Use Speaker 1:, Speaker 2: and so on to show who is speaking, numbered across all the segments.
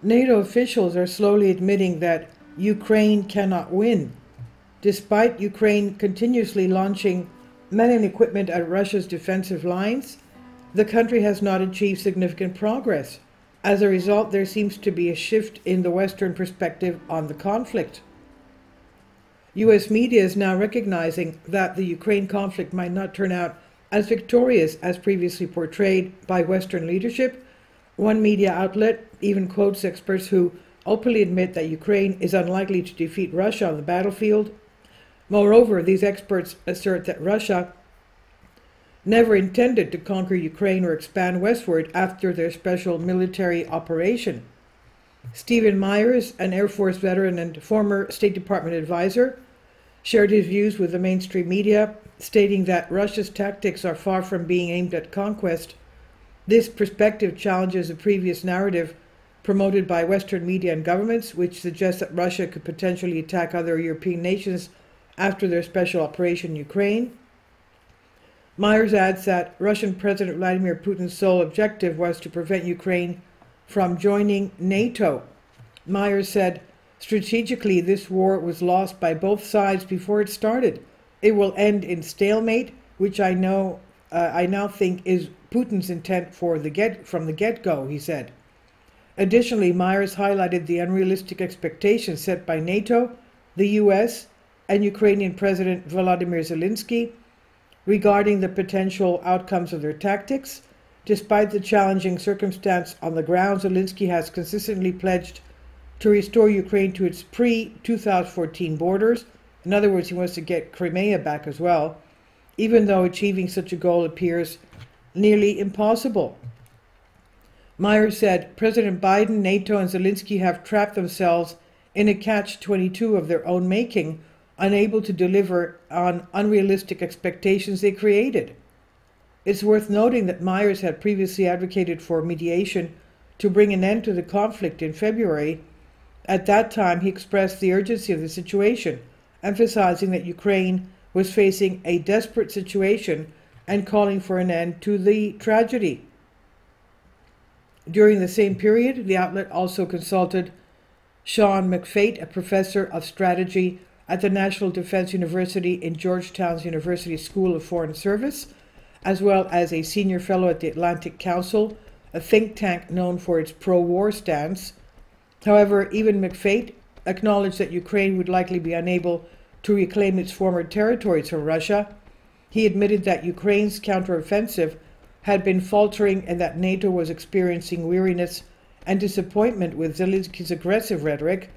Speaker 1: NATO officials are slowly admitting that Ukraine cannot win. Despite Ukraine continuously launching men and equipment at Russia's defensive lines, the country has not achieved significant progress. As a result, there seems to be a shift in the Western perspective on the conflict. U.S. media is now recognizing that the Ukraine conflict might not turn out as victorious as previously portrayed by Western leadership. One media outlet even quotes experts who openly admit that Ukraine is unlikely to defeat Russia on the battlefield. Moreover, these experts assert that Russia never intended to conquer Ukraine or expand westward after their special military operation. Stephen Myers, an Air Force veteran and former State Department advisor, shared his views with the mainstream media, stating that Russia's tactics are far from being aimed at conquest. This perspective challenges the previous narrative promoted by Western media and governments, which suggests that Russia could potentially attack other European nations after their special operation in Ukraine. Myers adds that Russian President Vladimir Putin's sole objective was to prevent Ukraine from joining NATO. Myers said, strategically, this war was lost by both sides before it started. It will end in stalemate, which I now think is Putin's intent from the get-go, he said. Additionally, Myers highlighted the unrealistic expectations set by NATO, the US, and Ukrainian President Volodymyr Zelensky regarding the potential outcomes of their tactics. Despite the challenging circumstance on the ground, Zelensky has consistently pledged to restore Ukraine to its pre-2014 borders. In other words, he wants to get Crimea back as well, even though achieving such a goal appears nearly impossible. Myers said, President Biden, NATO, and Zelensky have trapped themselves in a catch-22 of their own making, unable to deliver on unrealistic expectations they created. It's worth noting that Myers had previously advocated for mediation to bring an end to the conflict in February. At that time, he expressed the urgency of the situation, emphasizing that Ukraine was facing a desperate situation and calling for an end to the tragedy. During the same period, the outlet also consulted Sean McFate, a professor of strategy at the National Defense University in Georgetown's University School of Foreign Service, as well as a senior fellow at the Atlantic Council, a think tank known for its pro-war stance. However, even McFate acknowledged that Ukraine would likely be unable to reclaim its former territories from Russia. He admitted that Ukraine's counteroffensive had been faltering and that NATO was experiencing weariness and disappointment with Zelensky's aggressive rhetoric,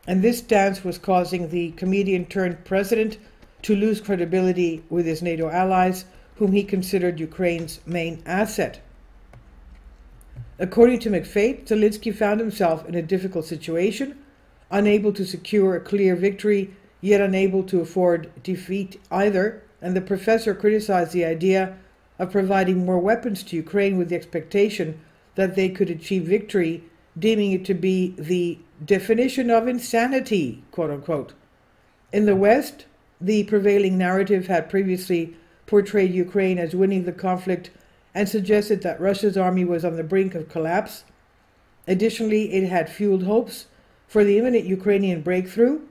Speaker 1: and this stance was causing the comedian-turned-president to lose credibility with his NATO allies, whom he considered Ukraine's main asset. According to McFate, Zelensky found himself in a difficult situation, unable to secure a clear victory, yet unable to afford defeat either, and the professor criticized the idea of providing more weapons to Ukraine with the expectation that they could achieve victory, deeming it to be the definition of insanity, quote-unquote. In the West, the prevailing narrative had previously portrayed Ukraine as winning the conflict and suggested that Russia's army was on the brink of collapse. Additionally, it had fueled hopes for the imminent Ukrainian breakthrough.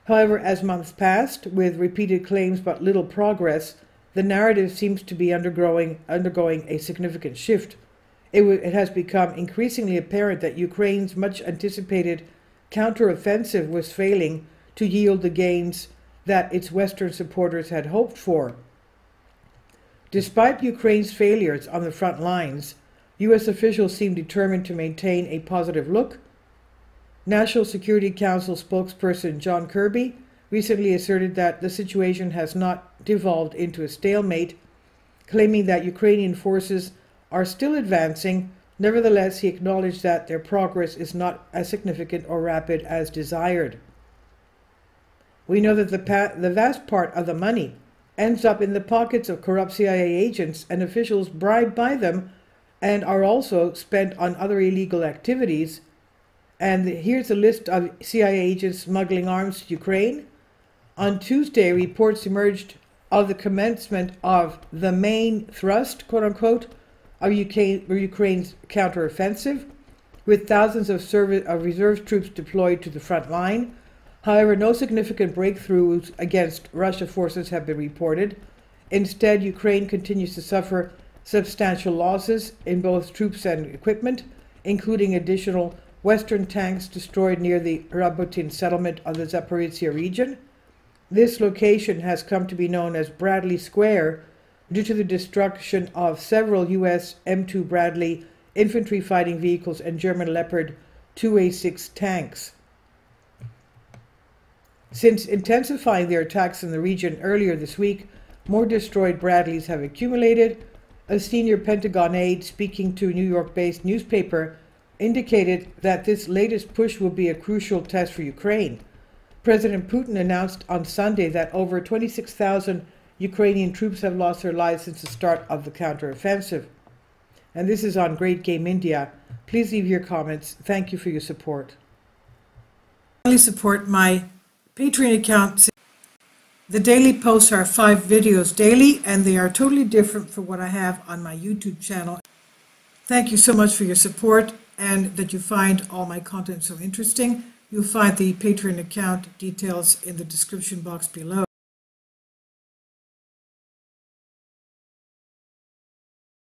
Speaker 1: However, as months passed, with repeated claims but little progress, the narrative seems to be undergoing a significant shift. It has become increasingly apparent that Ukraine's much-anticipated counteroffensive was failing to yield the gains that its Western supporters had hoped for. Despite Ukraine's failures on the front lines, U.S. officials seem determined to maintain a positive look. National Security Council spokesperson John Kirby recently asserted that the situation has not devolved into a stalemate, claiming that Ukrainian forces are still advancing. Nevertheless, he acknowledged that their progress is not as significant or rapid as desired. We know that the vast part of the money ends up in the pockets of corrupt CIA agents and officials bribed by them, and are also spent on other illegal activities. And here's a list of CIA agents smuggling arms to Ukraine. On Tuesday, reports emerged of the commencement of the main thrust, quote-unquote, of Ukraine's counteroffensive, with thousands of reserve troops deployed to the front line. However, no significant breakthroughs against Russian forces have been reported. Instead, Ukraine continues to suffer substantial losses in both troops and equipment, including additional Western tanks destroyed near the Rabotin settlement of the Zaporizhia region. This location has come to be known as Bradley Square due to the destruction of several U.S. M2 Bradley infantry fighting vehicles and German Leopard 2A6 tanks. Since intensifying their attacks in the region earlier this week, more destroyed Bradleys have accumulated. A senior Pentagon aide speaking to a New York-based newspaper indicated that this latest push will be a crucial test for Ukraine. President Putin announced on Sunday that over 26,000 Ukrainian troops have lost their lives since the start of the counteroffensive. And this is on Great Game India. Please leave your comments. Thank you for your support. Please support my Patreon account. The daily posts are 5 videos daily, and they are totally different from what I have on my YouTube channel. Thank you so much for your support and that you find all my content so interesting. You'll find the Patreon account details in the description box below.